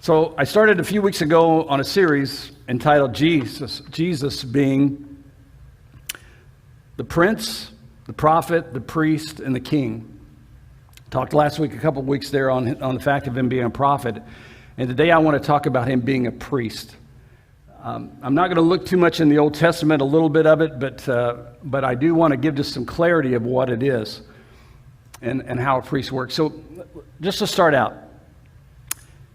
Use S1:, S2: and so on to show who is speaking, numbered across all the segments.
S1: So I started a few weeks ago on a series entitled Jesus being the Prince, the Prophet, the Priest, and the King. Talked last week, a couple of weeks there on the fact of him being a prophet. And today I want to talk about him being a priest. I'm not going to look too much in the Old Testament, a little bit of it, but I do want to give just some clarity of what it is and how a priest works. So just to start out,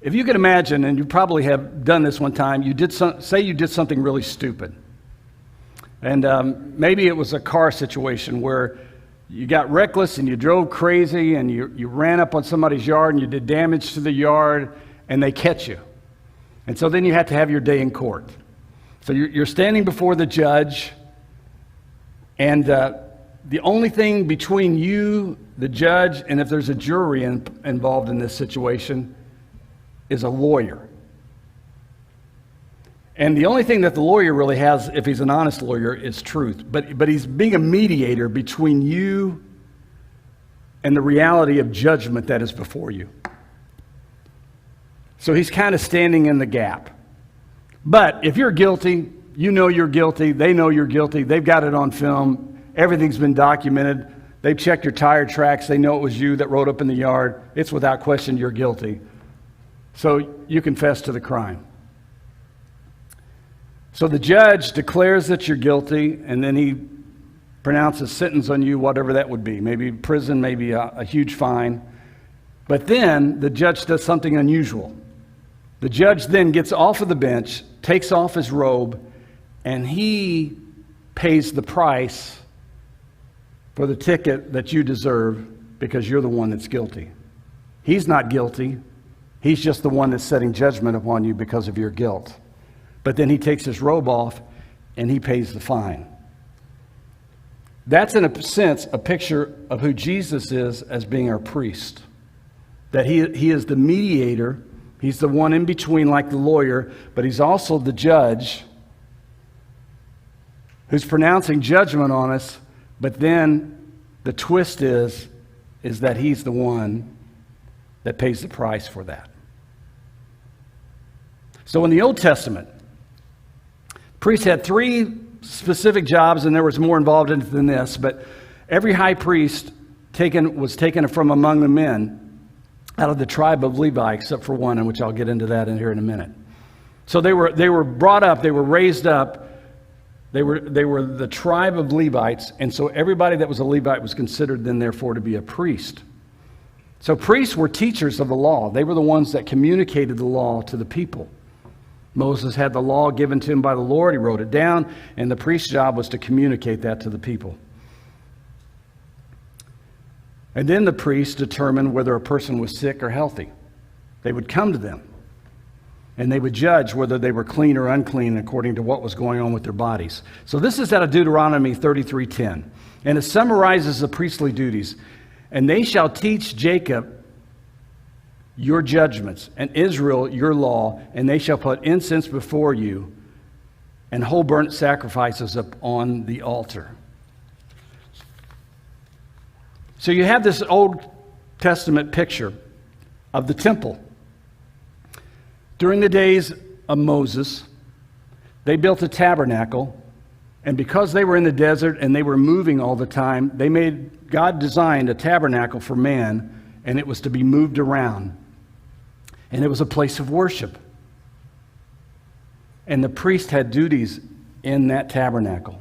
S1: if you could imagine, and you probably have done this one time, you did something really stupid. And maybe it was a car situation where you got reckless and you drove crazy and you ran up on somebody's yard and you did damage to the yard and they catch you. And so then you have to have your day in court. So you're standing before the judge, and the only thing between you, the judge, and if there's a jury involved in this situation is a lawyer. And the only thing that the lawyer really has, if he's an honest lawyer, is truth. But he's being a mediator between you and the reality of judgment that is before you. So he's kind of standing in the gap. But if you're guilty, you know you're guilty, they know you're guilty, they've got it on film, everything's been documented, they've checked your tire tracks, they know it was you that rode up in the yard, it's without question you're guilty. So you confess to the crime. So the judge declares that you're guilty, and then he pronounces sentence on you, whatever that would be. Maybe prison, maybe a huge fine. But then the judge does something unusual. The judge then gets off of the bench, takes off his robe, and he pays the price for the ticket that you deserve because you're the one that's guilty. He's not guilty. He's just the one that's setting judgment upon you because of your guilt. But then he takes his robe off and he pays the fine. That's, in a sense, a picture of who Jesus is as being our priest. That he is the mediator. He's the one in between, like the lawyer, but he's also the judge who's pronouncing judgment on us. But then the twist is that he's the one that pays the price for that. So in the Old Testament, priests had three specific jobs, and there was more involved in it than this, but every high priest was taken from among the men out of the tribe of Levi, except for one, in which I'll get into that in here in a minute. So they were brought up, they were raised up, they were the tribe of Levites, and so everybody that was a Levite was considered then therefore to be a priest. So priests were teachers of the law. They were the ones that communicated the law to the people. Moses had the law given to him by the Lord. He wrote it down, and the priest's job was to communicate that to the people. And then the priest determined whether a person was sick or healthy. They would come to them, and they would judge whether they were clean or unclean according to what was going on with their bodies. So this is out of Deuteronomy 33:10, and it summarizes the priestly duties. And they shall teach Jacob your judgments, and Israel your law, and they shall put incense before you and whole burnt sacrifices up on the altar. So you have this Old Testament picture of the temple. During the days of Moses, they built a tabernacle, and because they were in the desert and they were moving all the time, God designed a tabernacle for man, and it was to be moved around. And it was a place of worship. And the priest had duties in that tabernacle.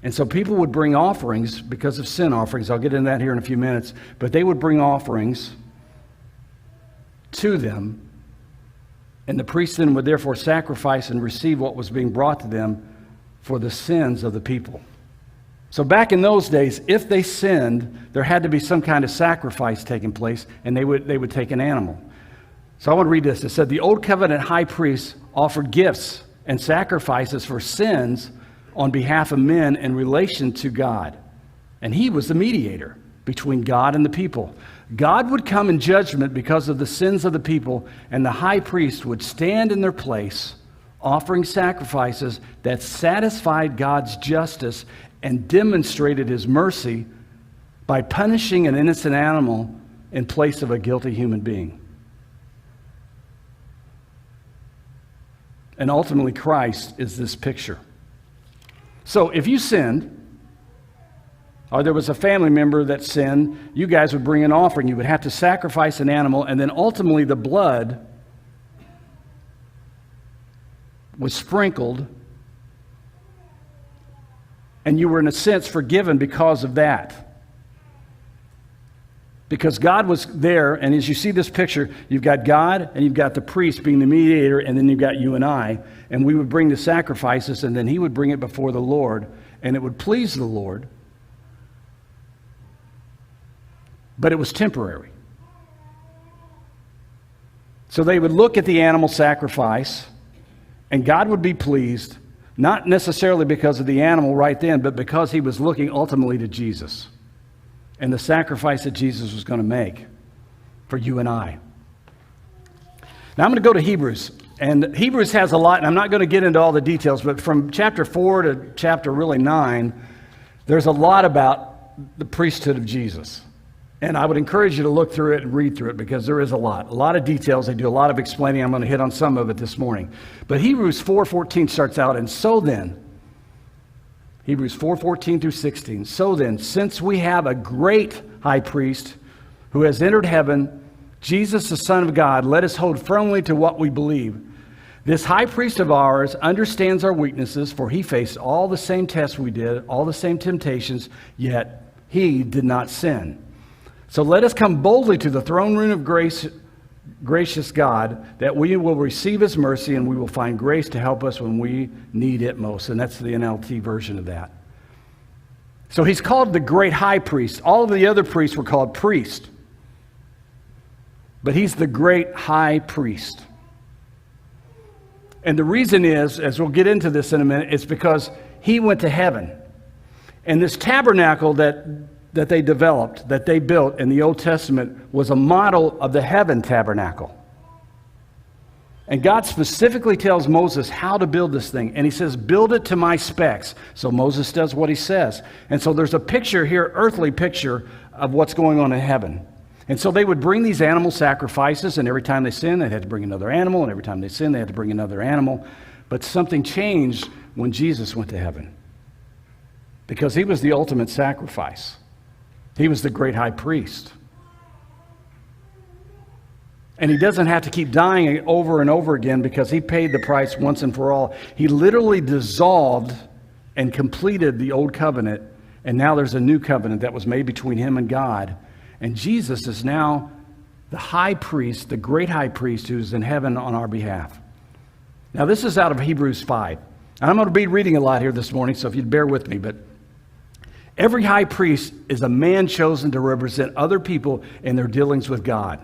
S1: And so people would bring offerings because of sin offerings. I'll get into that here in a few minutes. But they would bring offerings to them. And the priest then would therefore sacrifice and receive what was being brought to them for the sins of the people. So back in those days, if they sinned, there had to be some kind of sacrifice taking place, and they would take an animal. So I want to read this. It said, the Old Covenant high priest offered gifts and sacrifices for sins on behalf of men in relation to God. And he was the mediator between God and the people. God would come in judgment because of the sins of the people, and the high priest would stand in their place, offering sacrifices that satisfied God's justice and demonstrated his mercy by punishing an innocent animal in place of a guilty human being. And ultimately, Christ is this picture. So if you sinned, or there was a family member that sinned, you guys would bring an offering. You would have to sacrifice an animal, and then ultimately the blood was sprinkled, and you were, in a sense, forgiven because of that. Because God was there, and as you see this picture, you've got God, and you've got the priest being the mediator, and then you've got you and I, and we would bring the sacrifices, and then he would bring it before the Lord, and it would please the Lord. But it was temporary. So they would look at the animal sacrifice, and God would be pleased, not necessarily because of the animal right then, but because he was looking ultimately to Jesus and the sacrifice that Jesus was going to make for you and I. Now I'm going to go to Hebrews. And Hebrews has a lot, and I'm not going to get into all the details, but from chapter 4 to chapter really 9, there's a lot about the priesthood of Jesus. And I would encourage you to look through it and read through it, because there is a lot of details. They do a lot of explaining. I'm going to hit on some of it this morning. But Hebrews 4:14 starts out, and so then, Hebrews 4:14 through 16. So then, since we have a great high priest who has entered heaven, Jesus, the Son of God, let us hold firmly to what we believe. This high priest of ours understands our weaknesses, for he faced all the same tests we did, all the same temptations, yet he did not sin. So let us come boldly to the throne room of grace, gracious God, that we will receive his mercy and we will find grace to help us when we need it most. And that's the NLT version of that. So he's called the great high priest. All of the other priests were called priest. But he's the great high priest. And the reason is, as we'll get into this in a minute, it's because he went to heaven. And this tabernacle that they developed, that they built in the Old Testament, was a model of the heaven tabernacle. And God specifically tells Moses how to build this thing. And he says, build it to my specs. So Moses does what he says. And so there's a picture here, earthly picture, of what's going on in heaven. And so they would bring these animal sacrifices, and every time they sinned, they had to bring another animal, and every time they sinned, they had to bring another animal. But something changed when Jesus went to heaven, because he was the ultimate sacrifice. He was the great high priest. And he doesn't have to keep dying over and over again, because he paid the price once and for all. He literally dissolved and completed the old covenant, and now there's a new covenant that was made between him and God. And Jesus is now the high priest, the great high priest who's in heaven on our behalf. Now this is out of Hebrews 5. And I'm going to be reading a lot here this morning, so if you'd bear with me, but every high priest is a man chosen to represent other people in their dealings with God.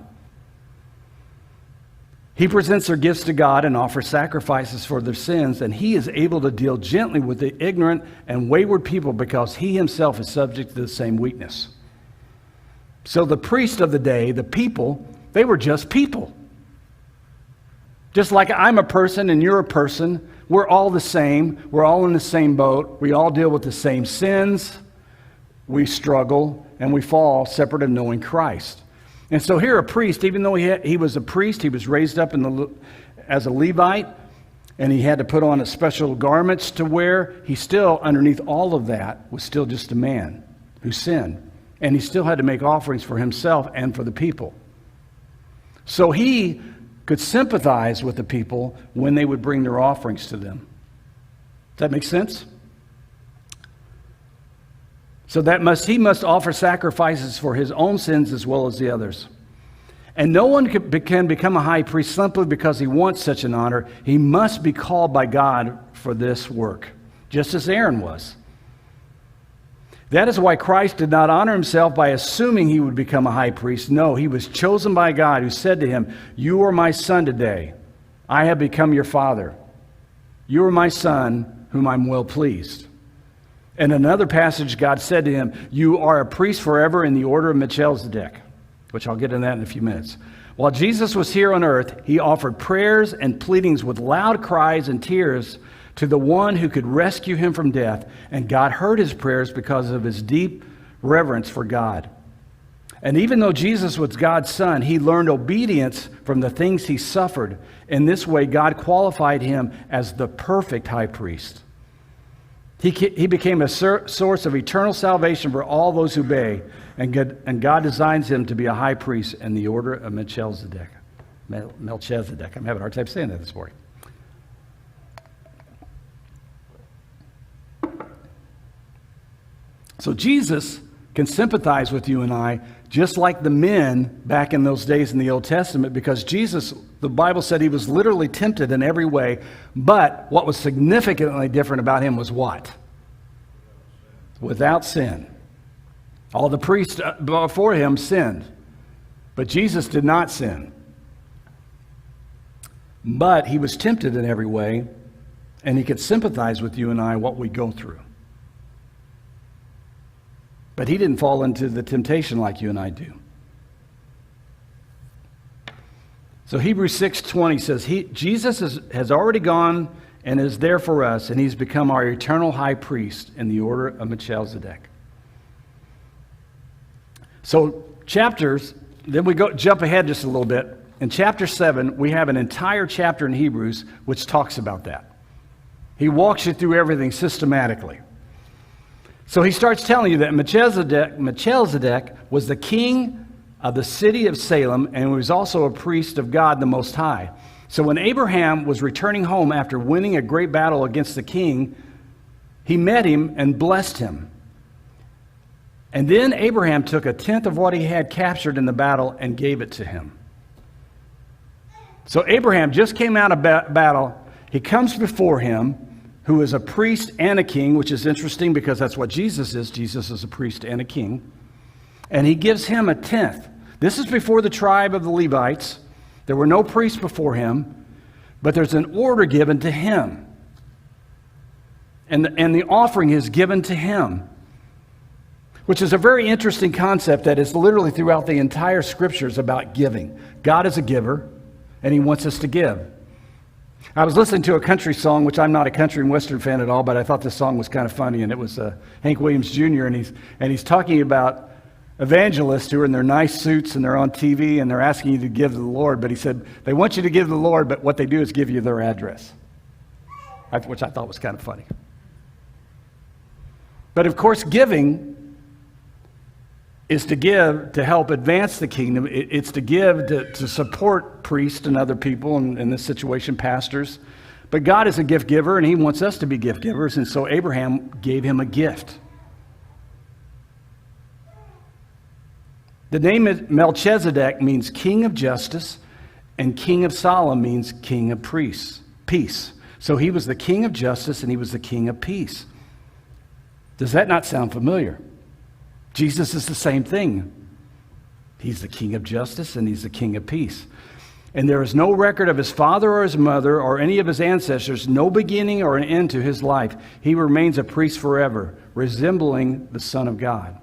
S1: He presents their gifts to God and offers sacrifices for their sins, and he is able to deal gently with the ignorant and wayward people because he himself is subject to the same weakness. So the priest of the day, the people, they were just people. Just like I'm a person and you're a person, we're all the same. We're all in the same boat. We all deal with the same sins. We struggle and we fall separate of knowing Christ. And so here a priest, even though he was a priest, he was raised up as a Levite, and he had to put on a special garments to wear. He still, underneath all of that, was still just a man who sinned. And he still had to make offerings for himself and for the people. So he could sympathize with the people when they would bring their offerings to them. Does that make sense? So he must offer sacrifices for his own sins as well as the others. And no one can become a high priest simply because he wants such an honor. He must be called by God for this work, just as Aaron was. That is why Christ did not honor himself by assuming he would become a high priest. No, he was chosen by God, who said to him, "You are my son today. I have become your father. You are my son, whom I'm well pleased." In another passage, God said to him, "You are a priest forever in the order of Melchizedek," which I'll get into that in a few minutes. While Jesus was here on earth, he offered prayers and pleadings with loud cries and tears to the one who could rescue him from death, and God heard his prayers because of his deep reverence for God. And even though Jesus was God's son, he learned obedience from the things he suffered. In this way, God qualified him as the perfect high priest. He became a source of eternal salvation for all those who obey, and God designs him to be a high priest in the order of Melchizedek. Melchizedek. I'm having a hard time saying that this morning. So Jesus can sympathize with you and I, just like the men back in those days in the Old Testament, because Jesus, the Bible said he was literally tempted in every way, but what was significantly different about him was what? Without sin. All the priests before him sinned, but Jesus did not sin. But he was tempted in every way, and he could sympathize with you and I what we go through. But he didn't fall into the temptation like you and I do. So Hebrews 6:20 says, Jesus has already gone and is there for us, and he's become our eternal high priest in the order of Melchizedek. So chapters, then we jump ahead just a little bit. In chapter 7, we have an entire chapter in Hebrews which talks about that. He walks you through everything systematically. So he starts telling you that Melchizedek was the king of the city of Salem, and was also a priest of God the Most High. So when Abraham was returning home after winning a great battle against the king, he met him and blessed him. And then Abraham took a tenth of what he had captured in the battle and gave it to him. So Abraham just came out of battle. He comes before him, who is a priest and a king, which is interesting because that's what Jesus is. Jesus is a priest and a king. And he gives him a tenth. This is before the tribe of the Levites. There were no priests before him, but there's an order given to him. And the offering is given to him, which is a very interesting concept that is literally throughout the entire scriptures about giving. God is a giver, and he wants us to give. I was listening to a country song, which I'm not a country and western fan at all, but I thought this song was kind of funny, and it was Hank Williams Jr., and he's talking about evangelists who are in their nice suits and they're on TV and they're asking you to give to the Lord, but he said they want you to give to the Lord, but what they do is give you their address, which I thought was kind of funny. But of course, giving is to give to help advance the kingdom. It's to give to support priests and other people, and in this situation, pastors. But God is a gift giver, and he wants us to be gift givers, and so Abraham gave him a gift. The name Melchizedek means king of justice, and king of Salem means king of peace. So he was the king of justice, and he was the king of peace. Does that not sound familiar? Jesus is the same thing. He's the king of justice and he's the king of peace. And there is no record of his father or his mother or any of his ancestors, no beginning or an end to his life. He remains a priest forever, resembling the Son of God.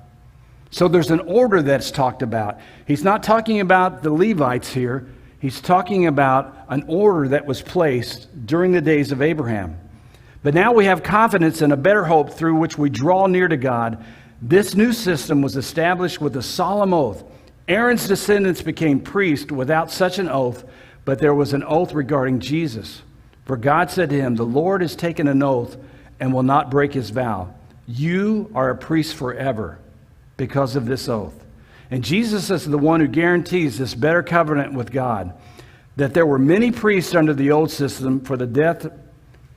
S1: So there's an order that's talked about. He's not talking about the Levites here. He's talking about an order that was placed during the days of Abraham. But now we have confidence and a better hope through which we draw near to God. This new system was established with a solemn oath. Aaron's descendants became priests without such an oath, but there was an oath regarding Jesus. For God said to him, "The Lord has taken an oath and will not break his vow. You are a priest forever because of this oath." And Jesus is the one who guarantees this better covenant with God. That there were many priests under the old system, for the death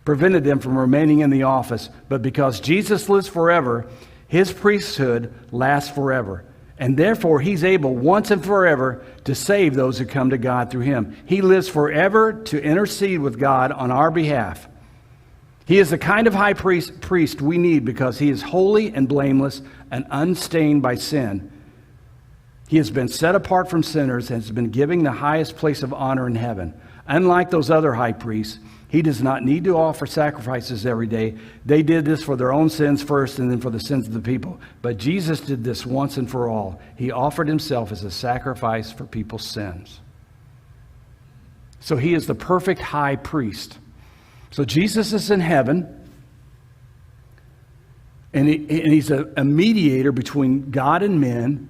S1: prevented them from remaining in the office. But because Jesus lives forever, his priesthood lasts forever, and therefore he's able once and forever to save those who come to God through him. He lives forever to intercede with God on our behalf. He is the kind of high priest we need because he is holy and blameless and unstained by sin. He has been set apart from sinners and has been given the highest place of honor in heaven. Unlike those other high priests, he does not need to offer sacrifices every day. They did this for their own sins first and then for the sins of the people. But Jesus did this once and for all. He offered himself as a sacrifice for people's sins. So he is the perfect high priest. So Jesus is in heaven, and he's a mediator between God and men,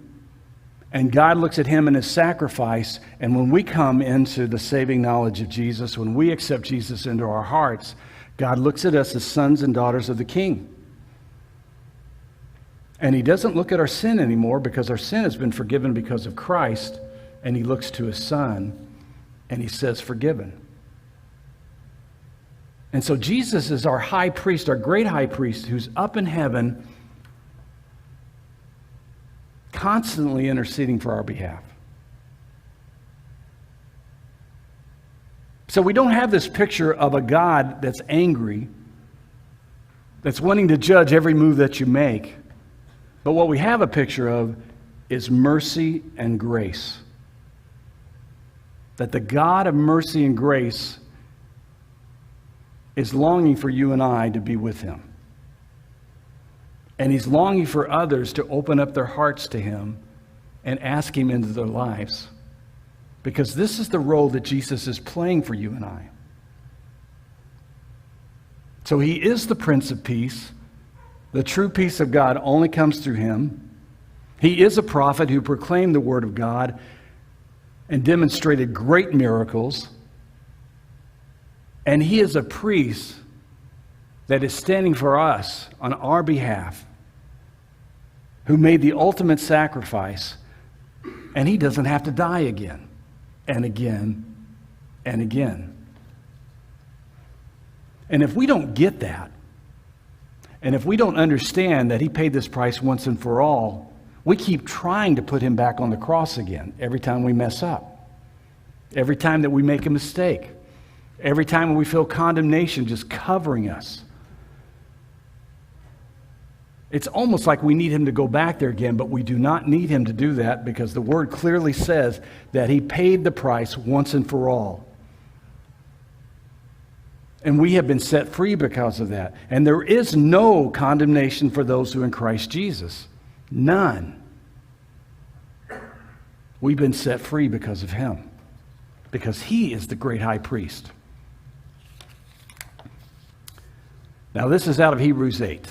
S1: And God looks at him and his sacrifice, and when we come into the saving knowledge of Jesus, when we accept Jesus into our hearts, God looks at us as sons and daughters of the King. And he doesn't look at our sin anymore because our sin has been forgiven because of Christ, and he looks to his Son and he says, forgiven. And so Jesus is our high priest, our great high priest, who's up in heaven constantly interceding for our behalf. So we don't have this picture of a God that's angry, that's wanting to judge every move that you make. But what we have a picture of is mercy and grace. That the God of mercy and grace is longing for you and I to be with him. And he's longing for others to open up their hearts to him and ask him into their lives. Because this is the role that Jesus is playing for you and I. So he is the Prince of Peace. The true peace of God only comes through him. He is a prophet who proclaimed the word of God and demonstrated great miracles. And he is a priest that is standing for us on our behalf, who made the ultimate sacrifice, and he doesn't have to die again and again and again. And if we don't get that, and if we don't understand that he paid this price once and for all, we keep trying to put him back on the cross again every time we mess up, every time that we make a mistake, every time we feel condemnation just covering us. It's almost like we need him to go back there again, but we do not need him to do that because the word clearly says that he paid the price once and for all. And we have been set free because of that. And there is no condemnation for those who are in Christ Jesus. None. We've been set free because of him. Because he is the great high priest. Now this is out of Hebrews 8.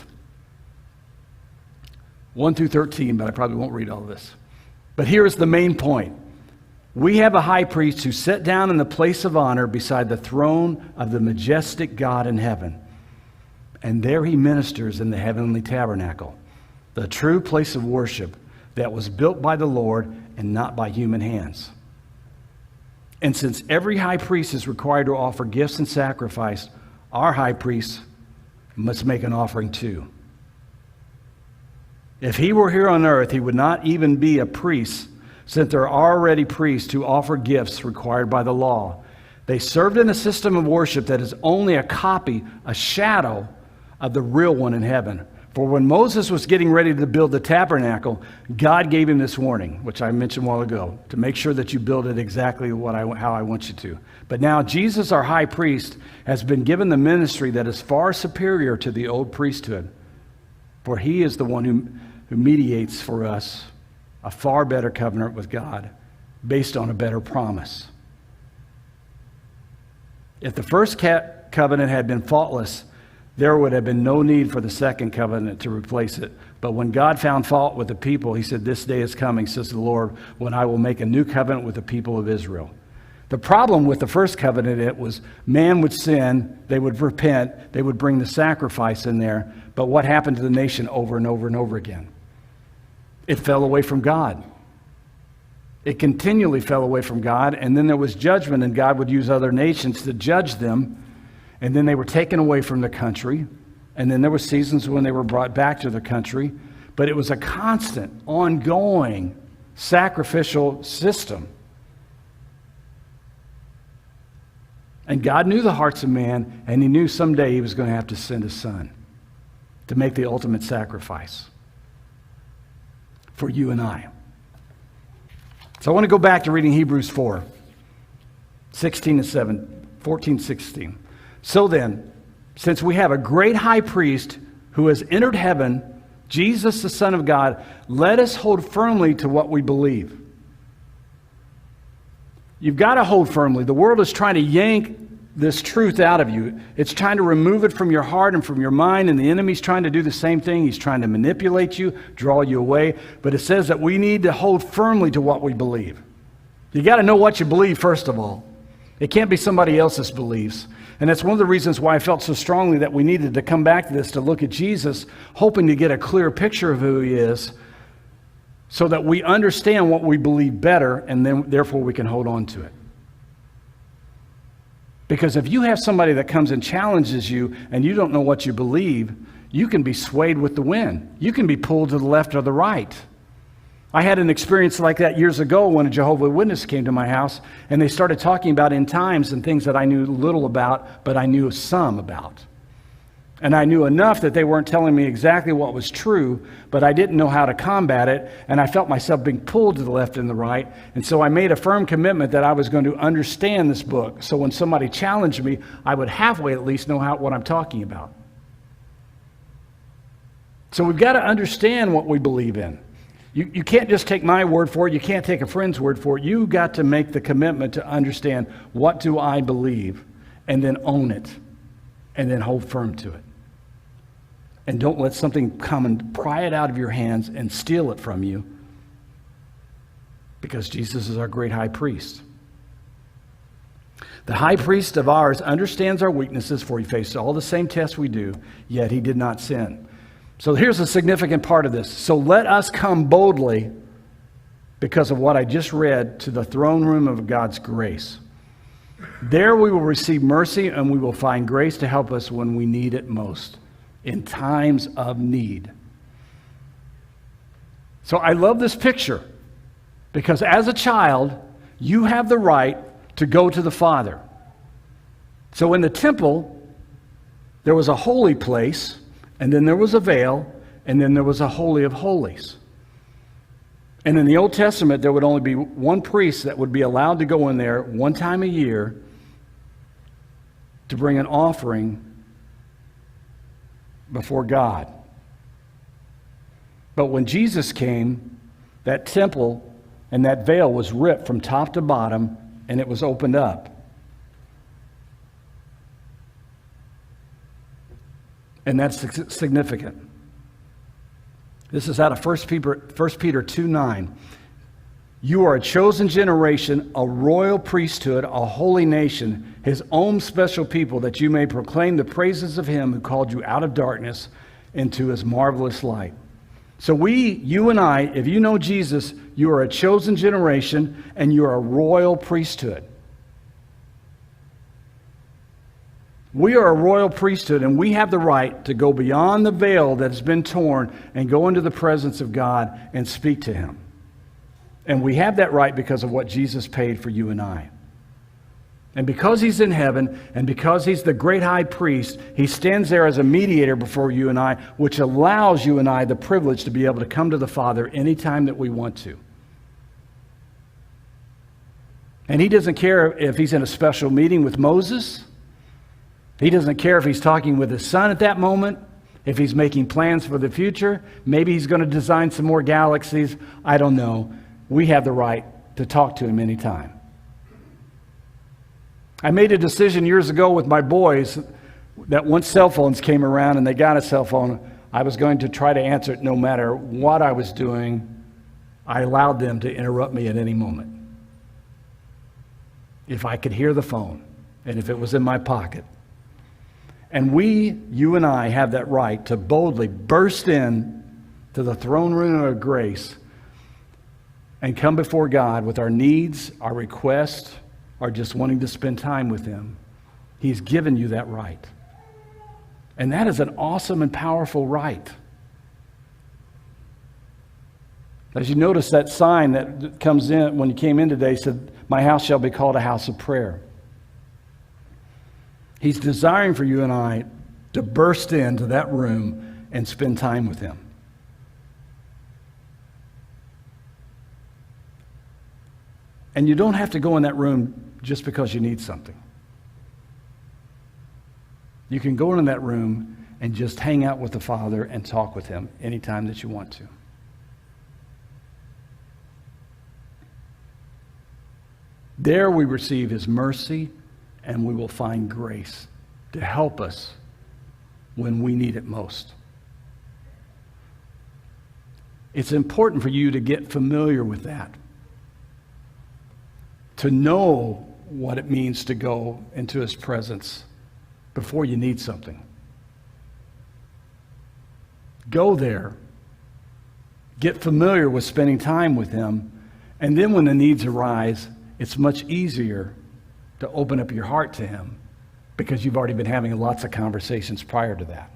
S1: 1 through 13, but I probably won't read all of this. But here is the main point. We have a high priest who sat down in the place of honor beside the throne of the majestic God in heaven. And there he ministers in the heavenly tabernacle, the true place of worship that was built by the Lord and not by human hands. And since every high priest is required to offer gifts and sacrifice, our high priest must make an offering too. If he were here on earth, he would not even be a priest, since there are already priests who offer gifts required by the law. They served in a system of worship that is only a copy, a shadow of the real one in heaven. For when Moses was getting ready to build the tabernacle, God gave him this warning, which I mentioned a while ago, to make sure that you build it exactly how I want you to. But now Jesus, our high priest, has been given the ministry that is far superior to the old priesthood. For he is the one who mediates for us a far better covenant with God based on a better promise. If the first covenant had been faultless, there would have been no need for the second covenant to replace it. But when God found fault with the people, he said, "This day is coming, says the Lord, when I will make a new covenant with the people of Israel." The problem with the first covenant, it was man would sin, they would repent, they would bring the sacrifice in there. But what happened to the nation over and over and over again? It fell away from God. It continually fell away from God, and then there was judgment, and God would use other nations to judge them, and then they were taken away from the country, and then there were seasons when they were brought back to the country, but it was a constant, ongoing, sacrificial system. And God knew the hearts of man, and he knew someday he was going to have to send his son to make the ultimate sacrifice for you and I. So I want to go back to reading Hebrews 4, 14, 16. So then, since we have a great high priest who has entered heaven, Jesus, the Son of God, let us hold firmly to what we believe. You've got to hold firmly. The world is trying to yank this truth out of you. It's trying to remove it from your heart and from your mind, and the enemy's trying to do the same thing. He's trying to manipulate you, draw you away. But it says that we need to hold firmly to what we believe. You got to know what you believe, first of all. It can't be somebody else's beliefs. And that's one of the reasons why I felt so strongly that we needed to come back to this, to look at Jesus, hoping to get a clear picture of who he is, so that we understand what we believe better, and then therefore we can hold on to it. Because if you have somebody that comes and challenges you and you don't know what you believe, you can be swayed with the wind. You can be pulled to the left or the right. I had an experience like that years ago when a Jehovah's Witness came to my house, and they started talking about end times and things that I knew little about, but I knew some about. And I knew enough that they weren't telling me exactly what was true, but I didn't know how to combat it, and I felt myself being pulled to the left and the right. And so I made a firm commitment that I was going to understand this book. So when somebody challenged me, I would halfway at least know what I'm talking about. So we've got to understand what we believe in. You can't just take my word for it. You can't take a friend's word for it. You've got to make the commitment to understand, what do I believe, and then own it, and then hold firm to it. And don't let something come and pry it out of your hands and steal it from you, because Jesus is our great high priest. The high priest of ours understands our weaknesses, for he faced all the same tests we do, yet he did not sin. So here's a significant part of this. So let us come boldly, because of what I just read, to the throne room of God's grace. There we will receive mercy, and we will find grace to help us when we need it most, in times of need. So I love this picture, because as a child, you have the right to go to the Father. So in the temple, there was a holy place, and then there was a veil, and then there was a holy of holies. And in the Old Testament, there would only be one priest that would be allowed to go in there one time a year to bring an offering before God. But when Jesus came, that temple and that veil was ripped from top to bottom, and it was opened up. And that's significant. This is out of 1 Peter 2:9. You are a chosen generation, a royal priesthood, a holy nation, his own special people, that you may proclaim the praises of him who called you out of darkness into his marvelous light. So you and I, if you know Jesus, you are a chosen generation, and you are a royal priesthood. We are a royal priesthood, and we have the right to go beyond the veil that has been torn and go into the presence of God and speak to him. And we have that right because of what Jesus paid for you and I. And because he's in heaven, and because he's the great high priest, he stands there as a mediator before you and I, which allows you and I the privilege to be able to come to the Father anytime that we want to. And he doesn't care if he's in a special meeting with Moses. He doesn't care if he's talking with his son at that moment, if he's making plans for the future. Maybe he's going to design some more galaxies. I don't know. We have the right to talk to him anytime. I made a decision years ago with my boys that once cell phones came around and they got a cell phone, I was going to try to answer it no matter what I was doing. I allowed them to interrupt me at any moment. If I could hear the phone, and if it was in my pocket. And you and I, have that right to boldly burst in to the throne room of grace and come before God with our needs, our requests, or just wanting to spend time with him. He's given you that right. And that is an awesome and powerful right. As you notice, that sign that comes in when you came in today said, "My house shall be called a house of prayer." He's desiring for you and I to burst into that room and spend time with him. And you don't have to go in that room just because you need something. You can go in that room and just hang out with the Father and talk with him anytime that you want to. There we receive his mercy and we will find grace to help us when we need it most. It's important for you to get familiar with that, to know what it means to go into his presence before you need something. Go there. Get familiar with spending time with him, and then when the needs arise, it's much easier to open up your heart to him because you've already been having lots of conversations prior to that.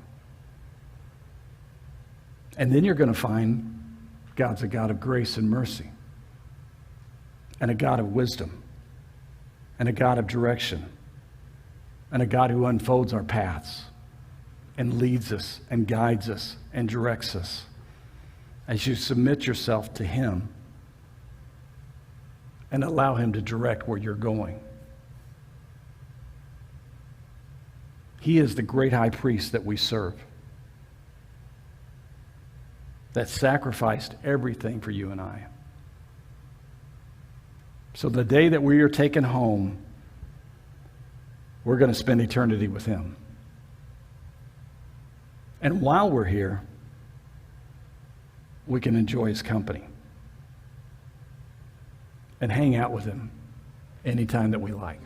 S1: And then you're going to find God's a God of grace and mercy, and a God of wisdom, and a God of direction, and a God who unfolds our paths and leads us and guides us and directs us as you submit yourself to him and allow him to direct where you're going. He is the great high priest that we serve, that sacrificed everything for you and I. So the day that we are taken home, we're going to spend eternity with him. And while we're here, we can enjoy his company and hang out with him anytime that we like.